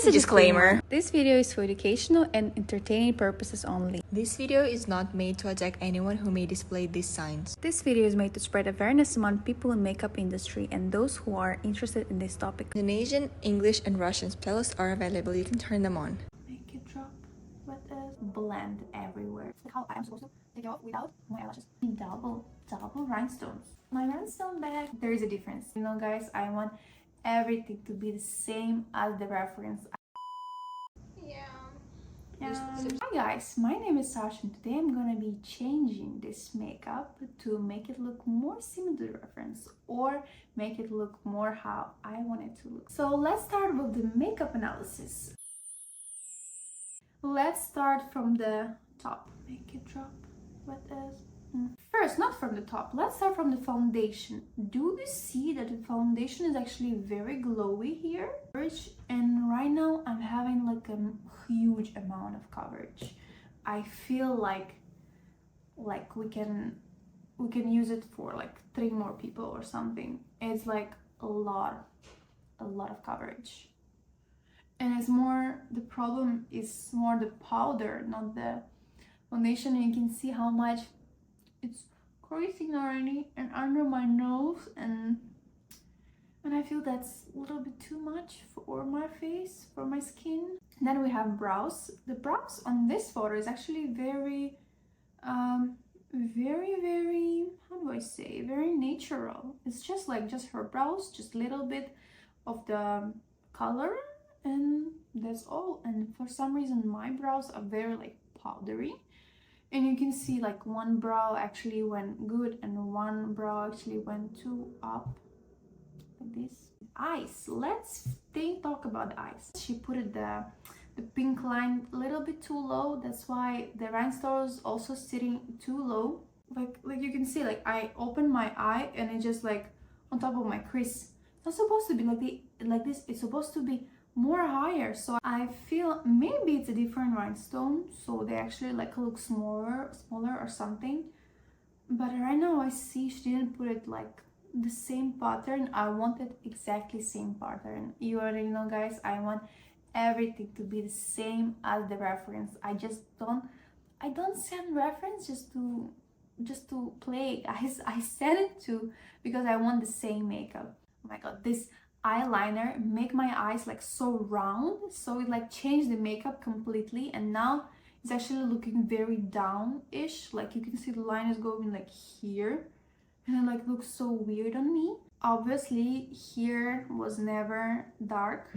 is a disclaimer. This video is for educational and entertaining purposes only. This video is not made to attack anyone who may display these signs. This video is made to spread awareness among people in makeup industry and those who are interested in this topic. Indonesian, English, and Russian playlists are available. You can turn them on. Make it drop, let us blend everywhere. Like how I am supposed to take it off without my eyelashes. Double rhinestones. My rhinestone bag, there is a difference. You know guys, I want everything to be the same as the reference. Hi guys, my name is Sasha and today I'm gonna be changing this makeup to make it look more similar to the reference or make it look more how I want it to look. So let's start with the makeup analysis. Let's start from the top. Make it drop. What else? First, not from the top, let's start from the foundation. Do you see that the foundation is actually very glowy here? And right now I'm having like a huge amount of coverage. I feel like we can use it for like 3 more people or something. It's like a lot of coverage. And it's more, the problem is more the powder, not the foundation. And you can see how much it's creasing already and under my nose, and I feel that's a little bit too much for my face, for my skin. Then we have brows. The brows on this photo is actually very very, how do I say, very natural. It's just her brows, just a little bit of the color, and that's all. And for some reason my brows are very like powdery. And you can see like one brow actually went good and one brow actually went too up, like this. Eyes, let's talk about the eyes. She put it the pink line a little bit too low. That's why the rhinestones also sitting too low. Like you can see, like I open my eye and it's just like on top of my crease. It's not supposed to be like this. It's supposed to be more higher. So I feel maybe it's a different rhinestone, so they actually like look smaller or something. But right now I see she didn't put it like the same pattern. I wanted exactly same pattern. You already know guys, I want everything to be the same as the reference. I don't send reference just to play. I send it to because I want the same makeup. Oh my god, this eyeliner make my eyes like so round, so it like changed the makeup completely, and now it's actually looking very down-ish. Like you can see the line is going like here, and it like looks so weird on me. Obviously here was never dark.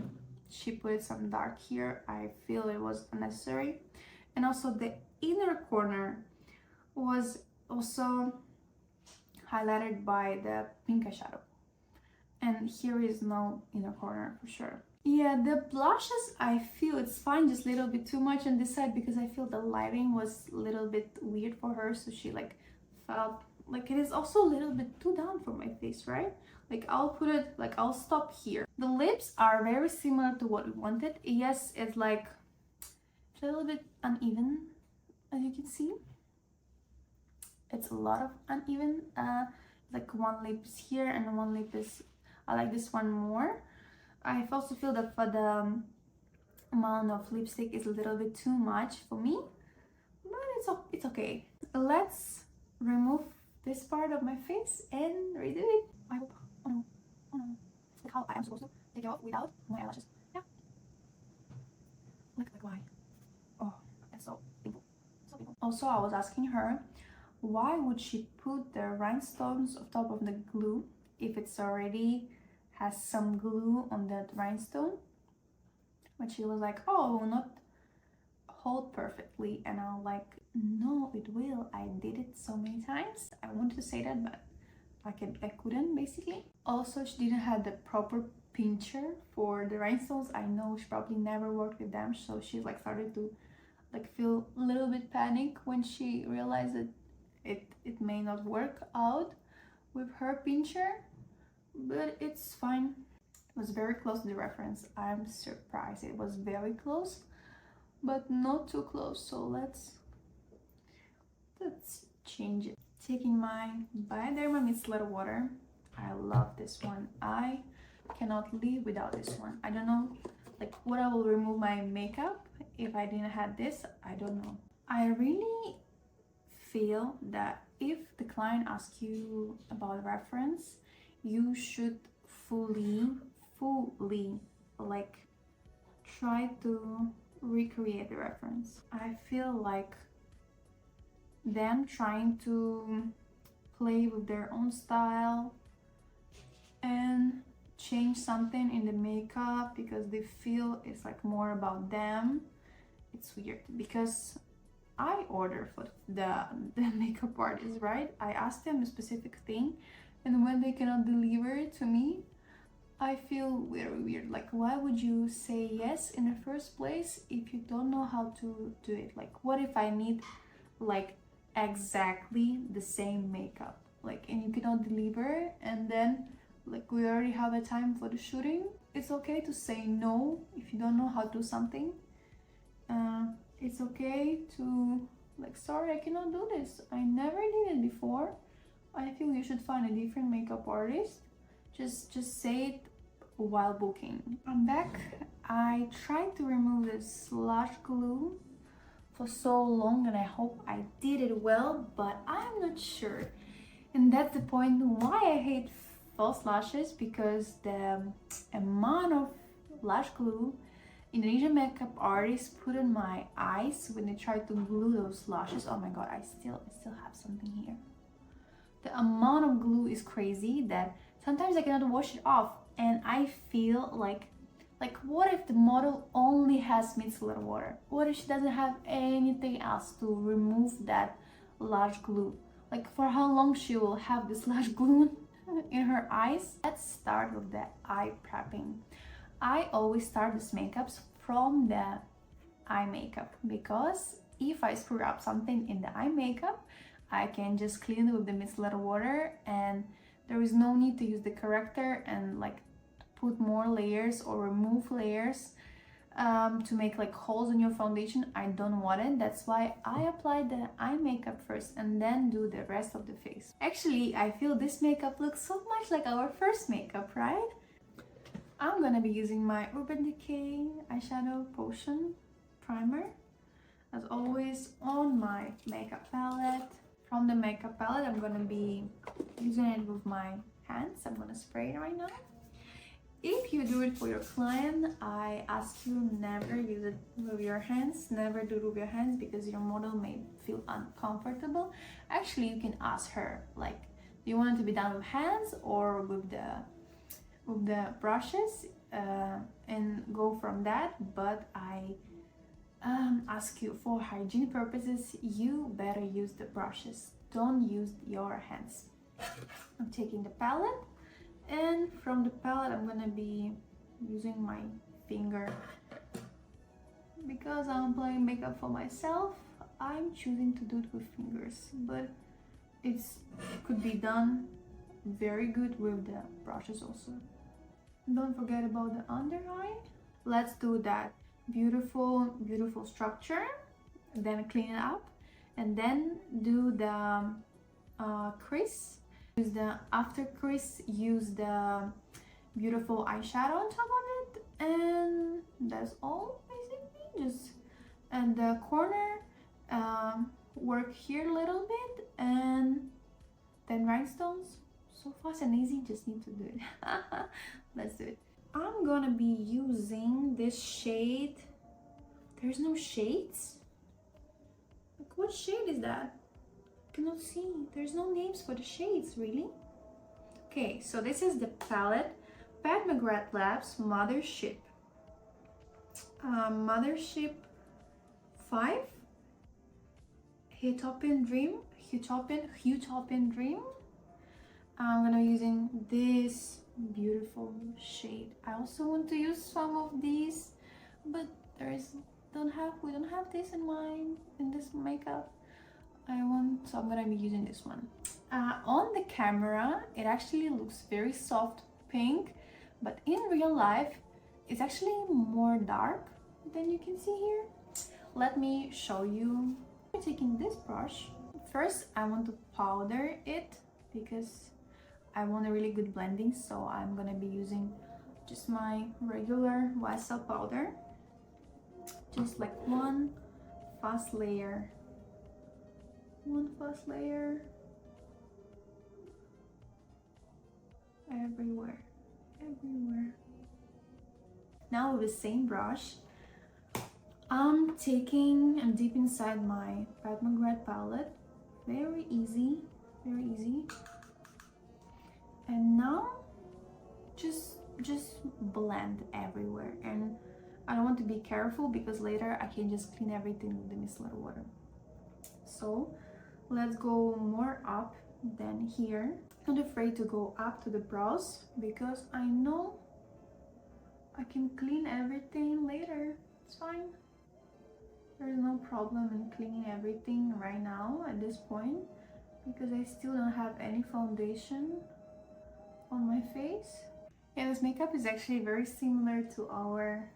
She put some dark here. I feel it was unnecessary. And also the inner corner was also highlighted by the pink eyeshadow. And here is no inner corner for sure. Yeah, the blushes, I feel it's fine, just a little bit too much on this side because I feel the lighting was a little bit weird for her, so she like felt like it is also a little bit too down for my face, right? Like I'll put it, like I'll stop here. The lips are very similar to what we wanted. Yes, it's like a little bit uneven, as you can see. It's a lot of uneven. Like one lip is here and one lip is, I like this one more. I also feel that for the amount of lipstick is a little bit too much for me, but it's okay. Let's remove this part of my face and redo it. I hope. Oh no. It's like how I am supposed to take it off without my eyelashes. Yeah. Like why? Oh, it's so painful. So painful. Also, I was asking her, why would she put the rhinestones on top of the glue if it's already has some glue on that rhinestone? But she was like, oh, will not hold perfectly. And I'm like, no, it will. I did it so many times. I wanted to say that, but I couldn't basically. Also, she didn't have the proper pincher for the rhinestones. I know she probably never worked with them, so she like started to like feel a little bit panic when she realized that it may not work out with her pincher, but it's fine. It was very close to the reference. I'm surprised it was very close, but not too close. So let's change it. Taking my Bioderma micellar water. I love this one. I cannot live without this one. I don't know like would I will remove my makeup if I didn't have this? I don't know. I really feel that if the client asks you about reference, you should fully like try to recreate the reference. I feel like them trying to play with their own style and change something in the makeup because they feel it's like more about them. It's weird because I order for the makeup artist, right? I ask them a specific thing, and when they cannot deliver it to me, I feel very weird. Like, why would you say yes in the first place if you don't know how to do it? Like, what if I need like exactly the same makeup, like, and you cannot deliver, and then like we already have a time for the shooting? It's okay to say no if you don't know how to do something. It's okay to like, sorry, I cannot do this, I never did it before. I feel you should find a different makeup artist. Just say it while booking. I'm back. I tried to remove this slush glue for so long and I hope I did it well, but I'm not sure. And that's the point why I hate false lashes, because the amount of lash glue Indonesian makeup artists put on my eyes when they try to glue those lashes. Oh my god, I still have something here. The amount of glue is crazy that sometimes I cannot wash it off, and I feel like what if the model only has micellar water? What if she doesn't have anything else to remove that lash glue? Like, for how long she will have this lash glue in her eyes? Let's start with the eye prepping. I always start these makeups from the eye makeup, because if I screw up something in the eye makeup, I can just clean it with the micellar water, and there is no need to use the corrector and like put more layers or remove layers to make like holes in your foundation. I don't want it. That's why I apply the eye makeup first and then do the rest of the face. Actually, I feel this makeup looks so much like our first makeup, right? I'm gonna be using my Urban Decay eyeshadow potion primer, as always, on my makeup palette. From the makeup palette, I'm gonna be using it with my hands. I'm gonna spray it right now. If you do it for your client, I ask you never use it with your hands. Never do it with your hands because your model may feel uncomfortable. Actually, you can ask her, like, do you want it to be done with hands or with the brushes, and go from that. But I ask you, for hygiene purposes, you better use the brushes. Don't use your hands. I'm taking the palette, and from the palette I'm gonna be using my finger. Because I'm applying makeup for myself, I'm choosing to do it with fingers, but it could be done very good with the brushes also. Don't forget about the under eye. Let's do that beautiful structure, then clean it up, and then do the crease. Use the after crease, use the beautiful eyeshadow on top of it, and that's all basically. Just at the corner, work here a little bit, and then rhinestones. So fast and easy, just need to do it. Let's do it. I'm gonna be using this shade. There's no shades? Like, what shade is that? I cannot see. There's no names for the shades, really. Okay, so this is the palette. Pat McGrath Labs Mothership. Mothership 5. Utopian Dream. Utopian Dream. I'm gonna be using this beautiful shade. I also want to use some of these, but we don't have this in this makeup. So I'm gonna be using this one. On the camera, it actually looks very soft pink, but in real life, it's actually more dark than you can see here. Let me show you. I'm taking this brush. First, I want to powder it because I want a really good blending, so I'm gonna be using just my regular YSL powder, just like one fast layer everywhere. Now with the same brush, I'm deep inside my Pat McGrath palette. Very easy. And now just blend everywhere. And I don't want to be careful because later I can just clean everything with the micellar water. So let's go more up than here. I'm not afraid to go up to the brows because I know I can clean everything later. It's fine. There's no problem in cleaning everything right now at this point because I still don't have any foundation on my face. Yeah, this makeup is actually very similar to our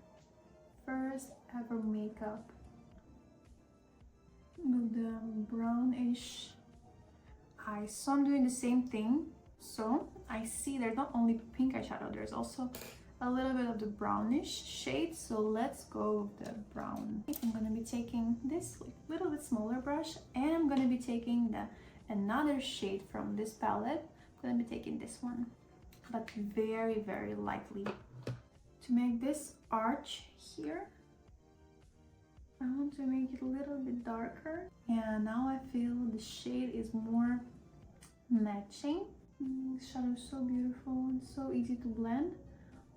first ever makeup with the brownish eyes. So I'm doing the same thing. So I see there's not only pink eyeshadow, there's also a little bit of the brownish shade. So let's go with the brown. I'm gonna be taking this little bit smaller brush and I'm gonna be taking another shade from this palette. I'm gonna be taking this one, but very lightly. To make this arch here, I want to make it a little bit darker. Yeah, now I feel the shade is more matching. This shadow is so beautiful and so easy to blend.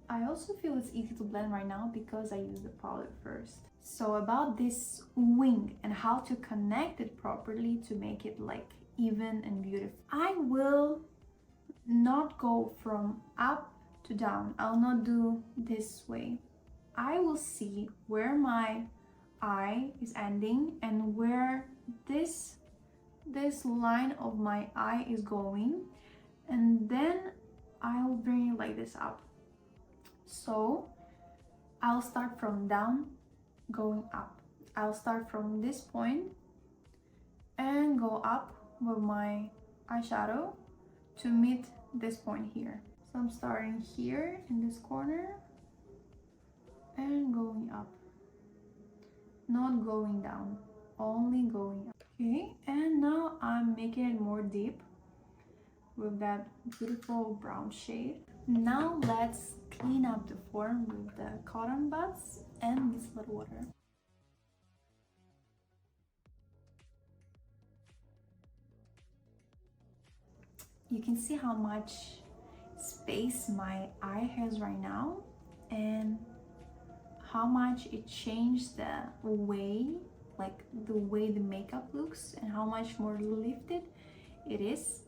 I also feel it's easy to blend right now because I used the powder first. So about this wing and how to connect it properly to make it like even and beautiful. I will not go from up to down. I'll not do this way. I will see where my eye is ending and where this line of my eye is going, and then I'll bring it like this up. So I'll start from down going up. I'll start from this point and go up with my eyeshadow to meet this point here. So I'm starting here in this corner and going up, not going down, only going up. Okay, and now I'm making it more deep with that beautiful brown shade. Now let's clean up the form with the cotton buds and micellar water. You can see how much space my eye has right now and how much it changed the way the makeup looks and how much more lifted it is.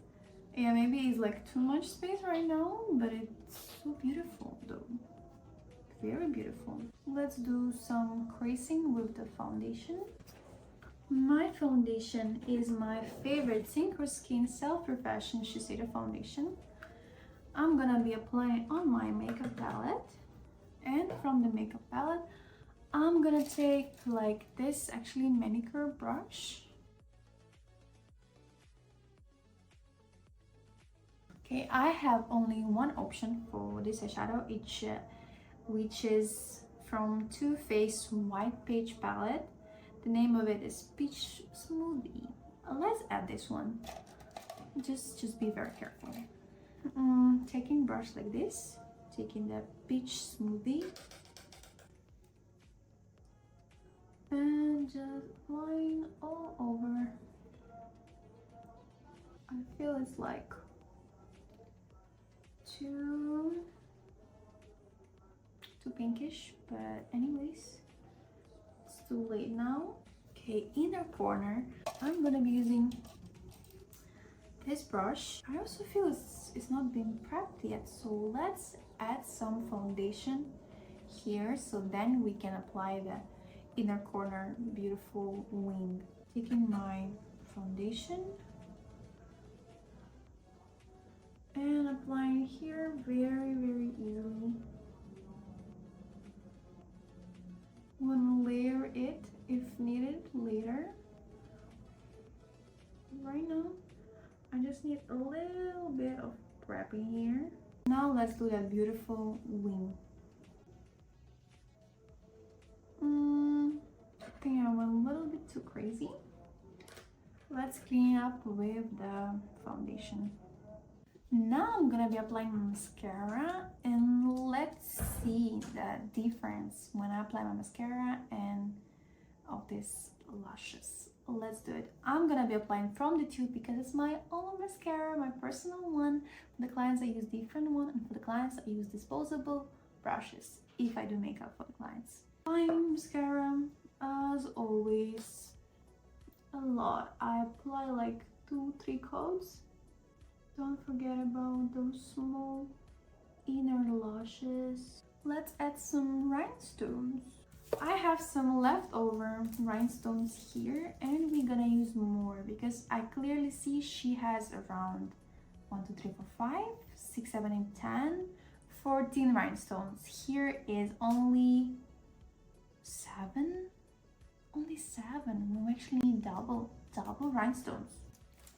Yeah, maybe it's like too much space right now, but it's so beautiful though. Very beautiful. Let's do some creasing with the foundation. My foundation is my favorite Synchro Skin Self-Profession Shiseido foundation. I'm gonna be applying on my makeup palette, and from the makeup palette I'm gonna take like this actually manicure brush. Okay, I have only one option for this eyeshadow, which is from Too Faced White Page palette. The name of it is Peach Smoothie. Let's add this one. Just be very careful. Taking brush like this, taking the Peach Smoothie, and just applying all over. I feel it's like too pinkish, but anyways, it's too late now. Okay, inner corner, I'm gonna be using this brush. I also feel it's not been prepped yet, so let's add some foundation here so then we can apply the inner corner beautiful wing. Taking my foundation and applying here very easily. I'm gonna layer it if needed later. Right now I just need a little bit of prepping here. Now let's do that beautiful wing. I think I went a little bit too crazy. Let's clean up with the foundation. Now I'm gonna be applying my mascara, and let's see the difference when I apply my mascara and of these lashes. Let's do it. I'm gonna be applying from the tube because it's my own mascara, my personal one. For the clients I use different one, and for the clients I use disposable brushes if I do makeup for the clients. Applying mascara as always, a lot. I apply like 2-3 coats. Don't forget about those small inner lashes. Let's add some rhinestones. I have some leftover rhinestones here, and we're gonna use more because I clearly see she has around 1, 2, 3, 4, 5, 6, 7, 8, 10, 14 rhinestones. Here is only 7. Only 7. We actually need double rhinestones.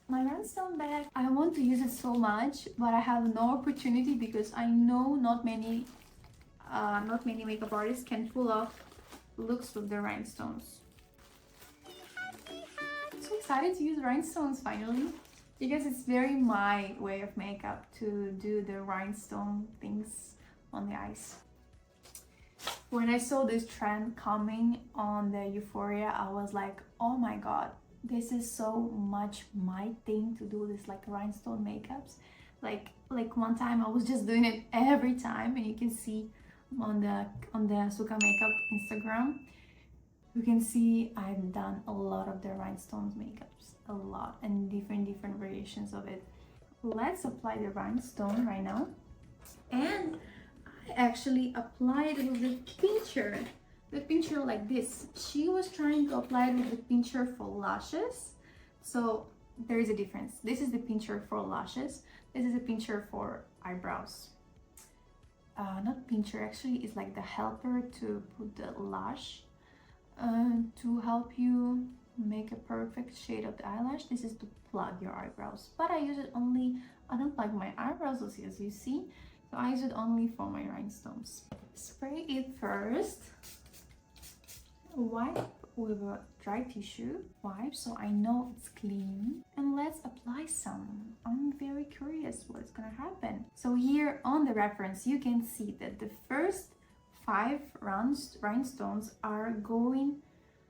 My rhinestone bag, I want to use it so much, but I have no opportunity because I know not many makeup artists can pull off looks with the rhinestones. I'm so excited to use rhinestones finally, because it's very my way of makeup to do the rhinestone things on the eyes. When I saw this trend coming on the Euphoria, I was like, oh my god, this is so much my thing to do this like rhinestone makeups. Like one time I was just doing it every time, and you can see on the Suka Makeup Instagram, you can see I've done a lot of the rhinestones makeups, a lot, and different variations of it. Let's apply the rhinestone right now, and I actually applied it with the pincher like this. She was trying to apply it with the pincher for lashes, so there is a difference. This is the pincher for lashes, this is a pincher for eyebrows. Not pincher, actually, it's like the helper to put the lash, to help you make a perfect shade of the eyelash. This is to plug your eyebrows, but I use it only, I don't plug my eyebrows as you see, so I use it only for my rhinestones. Spray it first, wipe with a dry tissue, wipe so I know it's clean, and let's apply some. I'm very curious what's gonna happen. So here on the reference you can see that the first 5 rhinestones are going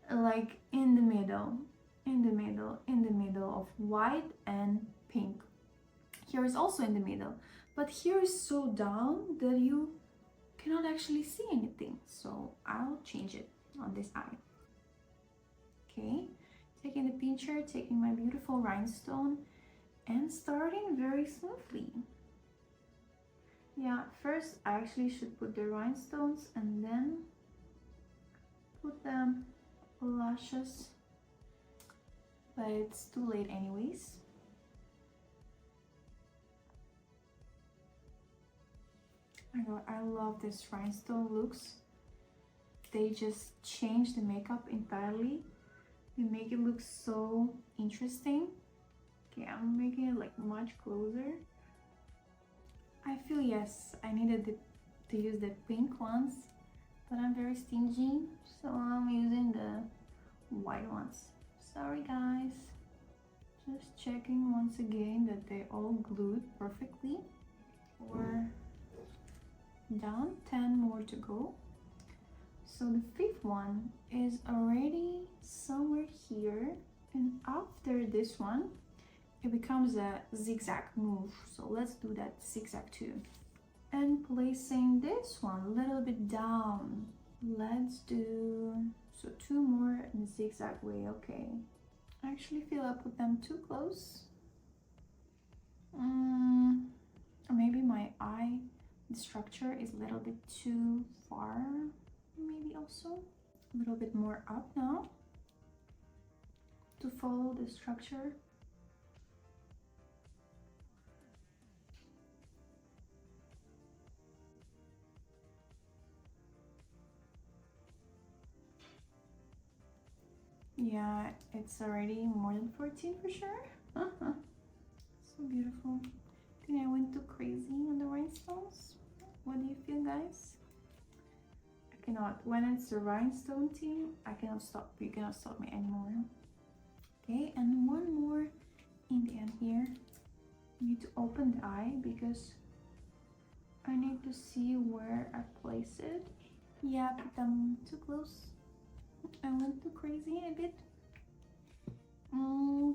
like in the middle of white and pink. Here is also in the middle, but here is so down that you cannot actually see anything, so I'll change it on this eye. Okay, taking the pincher, taking my beautiful rhinestone, and starting very smoothly. Yeah, first I actually should put the rhinestones and then put the lashes, but it's too late anyways. Oh my god, I love this rhinestone looks. They just change the makeup entirely. They make it look so interesting. Okay, I'm making it like much closer. I feel, yes, I needed to use the pink ones, but I'm very stingy, so I'm using the white ones. Sorry guys. Just checking once again that they all glued perfectly. We're done, 10 more to go. So the 5th one is already somewhere here, and after this one it becomes a zigzag move, so let's do that zigzag too. And placing this one a little bit down, let's do so 2 more in a zigzag way. Okay, I actually feel I put them too close, or maybe my eye, the structure is a little bit too far, maybe also a little bit more up now to follow the structure. Yeah, it's already more than 14 for sure. So beautiful. think I went too crazy on the rhinestones. What do you feel, guys? I cannot. When it's the rhinestone team, I cannot stop. You cannot stop me anymore. Okay, and one more in the end here. I need to open the eye because I need to see where I place it. Yeah, but I'm too close. I went too crazy a bit.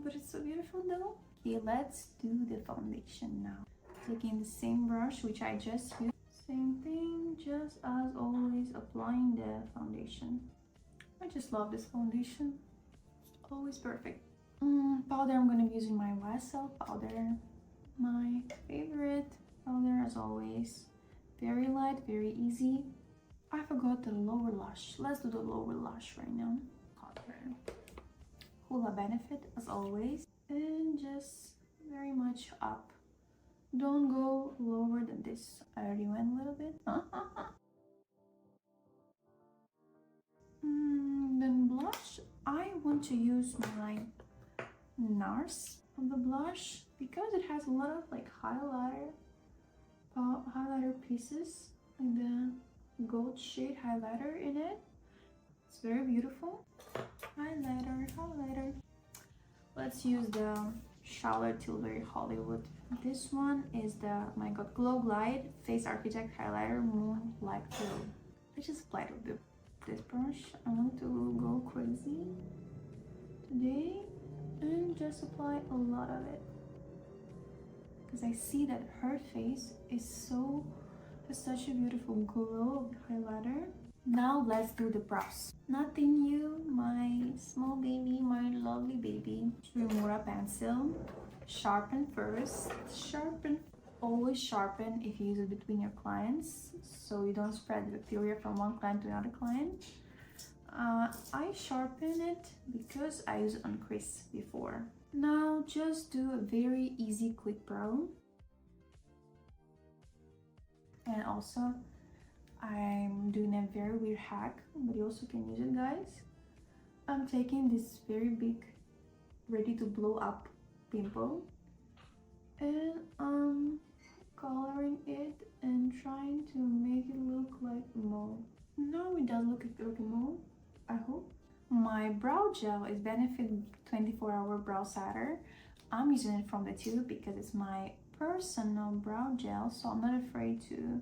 But it's so beautiful though. Okay, let's do the foundation now. Taking the same brush which I just used. Same thing, just as always, applying the foundation. I just love this foundation. Always perfect. Powder, I'm gonna be using my YSL powder. My favorite powder as always. Very light, very easy. I forgot the lower lash. Let's do the lower lash right now. Powder. Hula Benefit as always. And just very much up. Don't go lower than this. I already went a little bit. Then blush. I want to use my NARS on the blush because it has a lot of like highlighter pieces, like the gold shade highlighter in it. It's very beautiful. Highlighter. Let's use the Charlotte Tilbury Hollywood. This one is the, oh my god, Glow Glide Face Architect Highlighter Moonlight Glow. I just applied with this brush. I want to go crazy today and just apply a lot of it because I see that her face is has such a beautiful glow of highlighter. Now let's do the brows. Nothing new, my small baby, my lovely baby. Remora pencil. Sharpen first. Always sharpen if you use it between your clients, so you don't spread the bacteria from one client to another client. I sharpen it because I used it on Chris before. Now just do a very easy quick brow. And also I'm doing a very weird hack, but you also can use it, guys. I'm taking this very big ready to blow up pimple and I'm coloring it and trying to make it look like mole. No, it does look like mole, I hope. My brow gel is Benefit 24-hour brow setter. I'm using it from the tube because it's my personal brow gel, so I'm not afraid to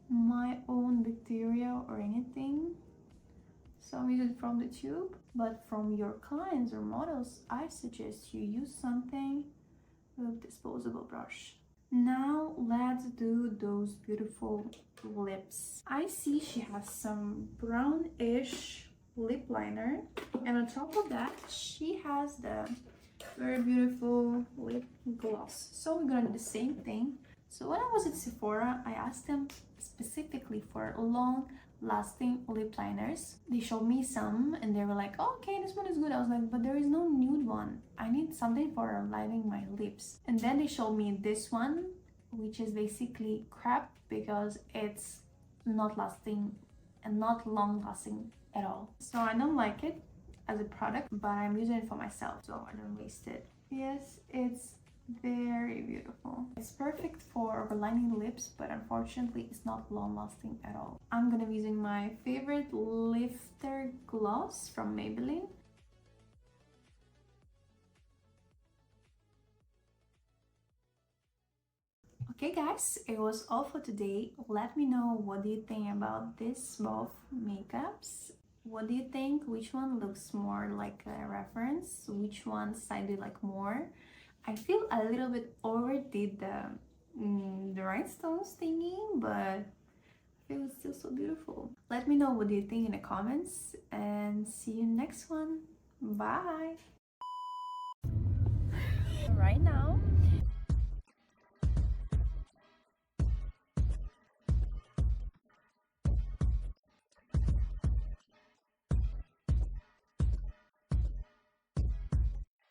my own bacteria or anything. So I'm using it from the tube, but from your clients or models, I suggest you use something with disposable brush. Now let's do those beautiful lips. I see she has some brownish lip liner, and on top of that she has the very beautiful lip gloss. So we're gonna do the same thing. So when I was at Sephora, I asked them specifically for long lasting lip liners. They showed me some and they were like, oh, okay, this one is good. I was like, but there is no nude one. I need something for lining my lips. And then they showed me this one, which is basically crap because it's not lasting and not long lasting at all. So I don't like it as a product, but I'm using it for myself, so I don't waste it. Yes, it's very beautiful. It's perfect for lining lips, but unfortunately it's not long lasting at all. I'm gonna be using my favorite lifter gloss from Maybelline. Okay guys, it was all for today. Let me know what do you think about this both makeups. What do you think? Which one looks more like a reference? Which ones I do like more? I feel a little bit overdid the rhinestones thingy, but I feel it's still so beautiful. Let me know what you think in the comments and see you next one. Bye! Right now